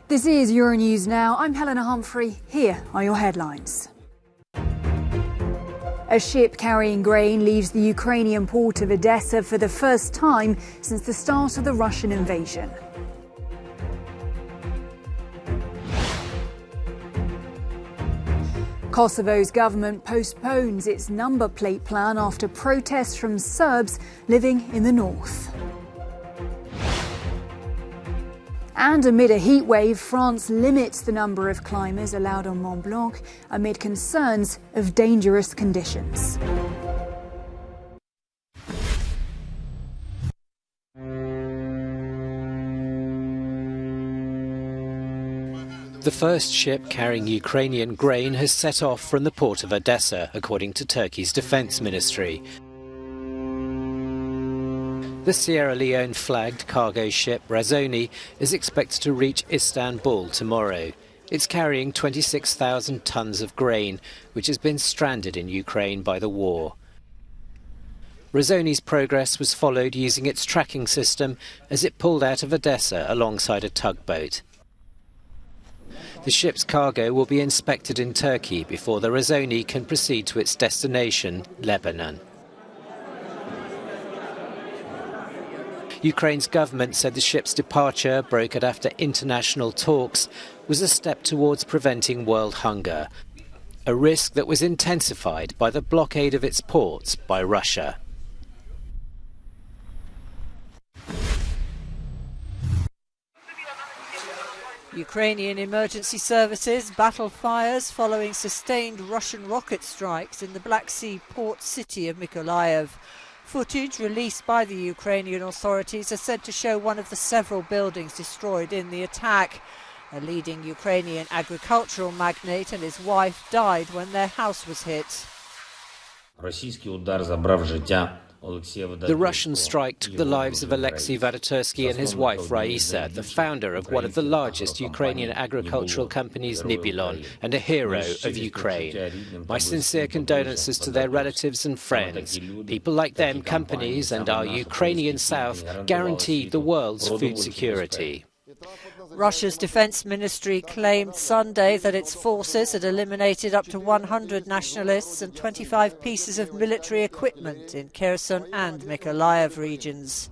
This is Euronews Now. I'm Helena Humphrey. Here are your headlines. A ship carrying grain leaves the Ukrainian port of Odessa for the first time since the start of the Russian invasion. Kosovo's government postpones its number plate plan after protests from Serbs living in the north. And amid a heat wave, France limits the number of climbers allowed on Mont Blanc amid concerns of dangerous conditions. The first ship carrying Ukrainian grain has set off from the port of Odessa, according to Turkey's defence ministry. The Sierra Leone-flagged cargo ship Razoni is expected to reach Istanbul tomorrow. It's carrying 26,000 tons of grain, which has been stranded in Ukraine by the war. Razoni's progress was followed using its tracking system as it pulled out of Odessa alongside a tugboat. The ship's cargo will be inspected in Turkey before the Razoni can proceed to its destination, Lebanon. Ukraine's government said the ship's departure, brokered after international talks, was a step towards preventing world hunger, a risk that was intensified by the blockade of its ports by Russia. Ukrainian emergency services battle fires following sustained Russian rocket strikes in the Black Sea port city of Mykolaiv. Footage released by the Ukrainian authorities is said to show one of the several buildings destroyed in the attack. A leading Ukrainian agricultural magnate and his wife died when their house was hit. The Russian strike took the lives of Alexei Vadatursky and his wife Raisa, the founder of one of the largest Ukrainian agricultural companies, Nibelon, and a hero of Ukraine. My sincere condolences to their relatives and friends. People like them, companies, and our Ukrainian South guaranteed the world's food security. Russia's defence ministry claimed Sunday that its forces had eliminated up to 100 nationalists and 25 pieces of military equipment in Kherson and Mykolaiv regions.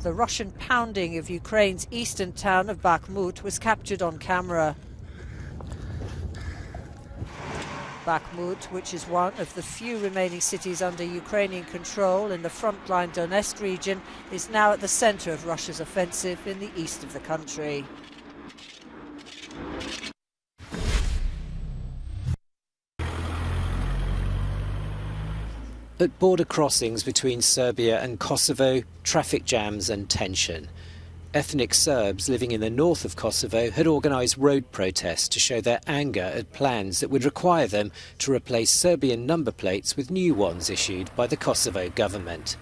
The Russian pounding of Ukraine's eastern town of Bakhmut was captured on camera. Bakhmut, which is one of the few remaining cities under Ukrainian control in the frontline Donetsk region, is now at the centre of Russia's offensive in the east of the country. At border crossings between Serbia and Kosovo, traffic jams and tension. Ethnic Serbs living in the north of Kosovo had organised road protests to show their anger at plans that would require them to replace Serbian number plates with new ones issued by the Kosovo government.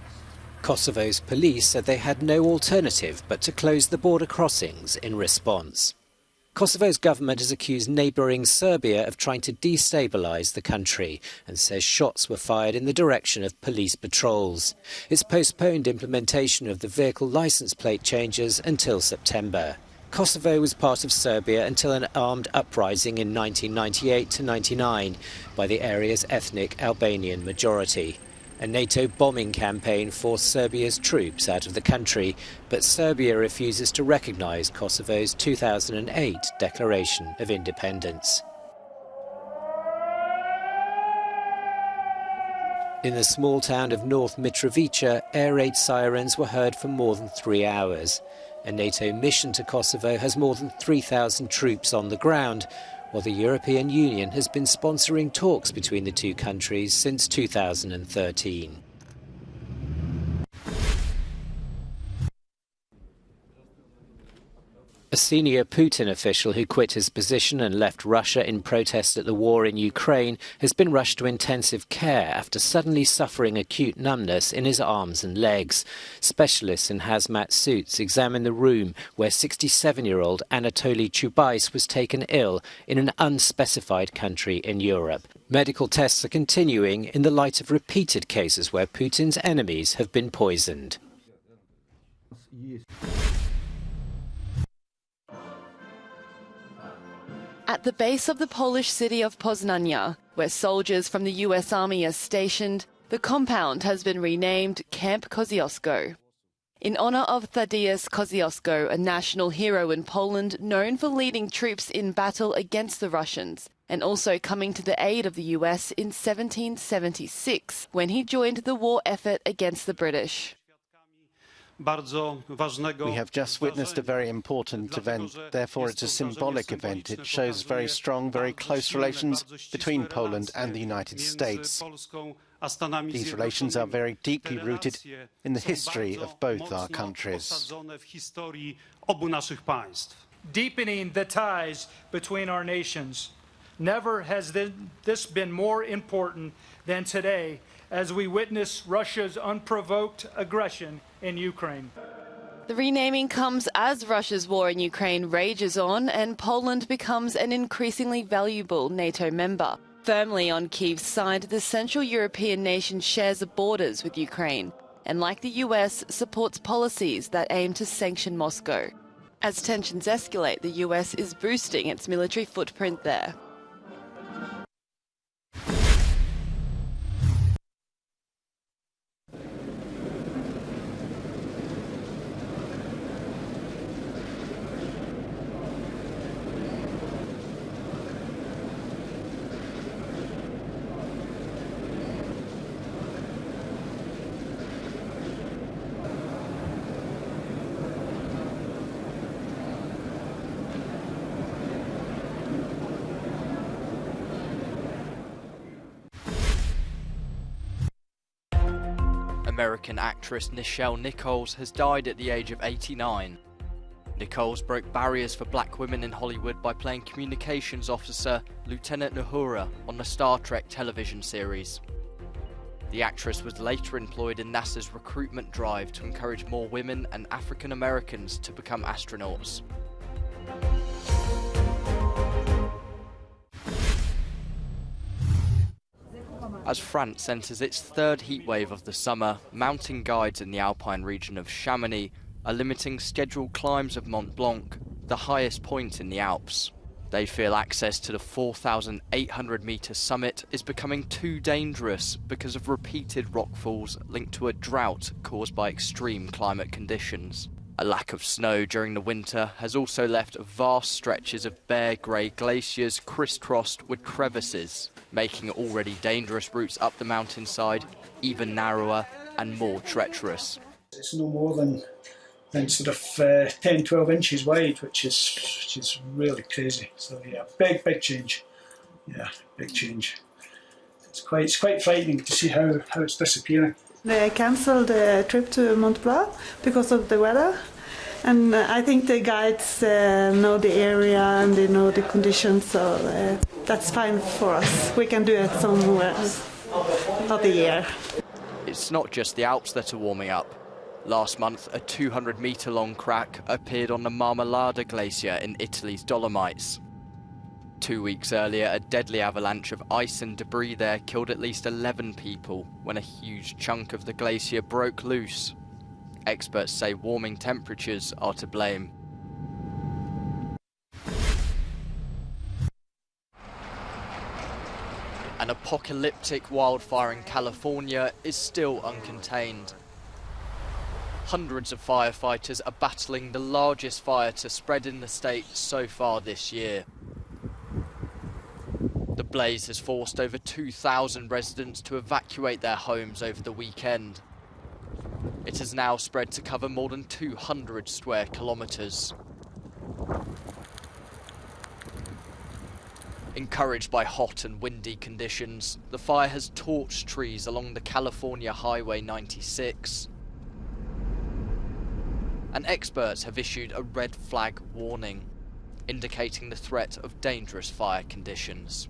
Kosovo's police said they had no alternative but to close the border crossings in response. Kosovo's government has accused neighbouring Serbia of trying to destabilise the country and says shots were fired in the direction of police patrols. It's postponed implementation of the vehicle licence plate changes until September. Kosovo was part of Serbia until an armed uprising in 1998 to 99 by the area's ethnic Albanian majority. A NATO bombing campaign forced Serbia's troops out of the country, but Serbia refuses to recognise Kosovo's 2008 declaration of independence. In the small town of North Mitrovica, air raid sirens were heard for more than 3 hours. A NATO mission to Kosovo has more than 3,000 troops on the ground, while the European Union has been sponsoring talks between the two countries since 2013. A senior Putin official who quit his position and left Russia in protest at the war in Ukraine has been rushed to intensive care after suddenly suffering acute numbness in his arms and legs. Specialists in hazmat suits examined the room where 67-year-old Anatoly Chubais was taken ill in an unspecified country in Europe. Medical tests are continuing in the light of repeated cases where Putin's enemies have been poisoned. At the base of the Polish city of Poznania, where soldiers from the US Army are stationed, the compound has been renamed Camp Kosciuszko, in honor of Tadeusz Kościuszko, a national hero in Poland known for leading troops in battle against the Russians and also coming to the aid of the US in 1776 when he joined the war effort against the British. We have just witnessed a very important event, therefore it's a symbolic event. It shows very strong, very close relations between Poland and the United States. These relations are very deeply rooted in the history of both our countries. Deepening the ties between our nations. Never has this been more important than today as we witness Russia's unprovoked aggression in Ukraine. The renaming comes as Russia's war in Ukraine rages on and Poland becomes an increasingly valuable NATO member. Firmly on Kyiv's side, the Central European nation shares the borders with Ukraine and, like the US, supports policies that aim to sanction Moscow. As tensions escalate, the US is boosting its military footprint there. American actress Nichelle Nichols has died at the age of 89. Nichols broke barriers for black women in Hollywood by playing communications officer Lieutenant Uhura on the Star Trek television series. The actress was later employed in NASA's recruitment drive to encourage more women and African Americans to become astronauts. As France enters its third heatwave of the summer, mountain guides in the alpine region of Chamonix are limiting scheduled climbs of Mont Blanc, the highest point in the Alps. They feel access to the 4,800-metre summit is becoming too dangerous because of repeated rockfalls linked to a drought caused by extreme climate conditions. A lack of snow during the winter has also left vast stretches of bare grey glaciers crisscrossed with crevices, making already dangerous routes up the mountainside even narrower and more treacherous. It's no more than sort of 10, 12 inches wide, which is really crazy. So yeah, big change. Yeah, big change. It's quite frightening to see how it's disappearing. They cancelled the trip to Mont Blanc because of the weather, and I think the guides know the area and they know the conditions, so that's fine for us. We can do it somewhere of the year. It's not just the Alps that are warming up. Last month, a 200-metre-long crack appeared on the Marmolada Glacier in Italy's Dolomites. 2 weeks earlier, a deadly avalanche of ice and debris there killed at least 11 people when a huge chunk of the glacier broke loose. Experts say warming temperatures are to blame. An apocalyptic wildfire in California is still uncontained. Hundreds of firefighters are battling the largest fire to spread in the state so far this year. The blaze has forced over 2,000 residents to evacuate their homes over the weekend. It has now spread to cover more than 200 square kilometres. Encouraged by hot and windy conditions, the fire has torched trees along the California Highway 96. And experts have issued a red flag warning, indicating the threat of dangerous fire conditions.